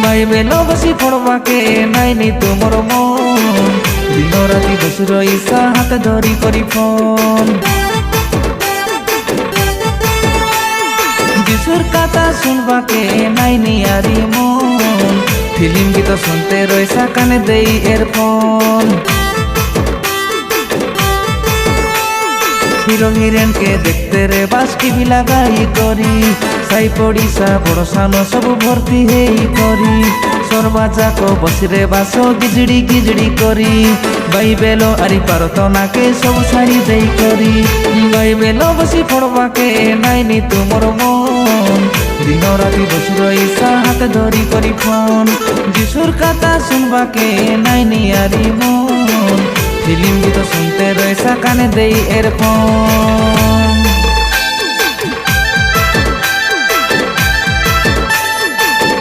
Bible বসি পড়বাকে নাইনি তোমার মন দিন রাতি বসি রইসা হাত ধরি করি ফোন যিশুর কথা শুনবাকে নাইনি আরি মন ফিল্ম গীত শুনতে রইসা কানে দেই এরফোন হিরো হিরেনকে দেখতে রে বাস টিভি লাগাই করি সাই পড়িসা বড় সানো সবু ভর্তি হেই করি সর্বাজাক বসিরে বাস গিজড়ি গিজড়ি করি বাইবেল আরি প্রার্থনাকে সব ছাড়ি দেই করি বাইবেল বসি পড়বাকে নাইনি তোমার মন দিন রাতি বসি রইসা হাত ধরি করি ফোন যিশুর কথা শুনবাকে নাইনি আরি মন ফিল্ম গীত শুনতে রইসা কানে দেই এরফোন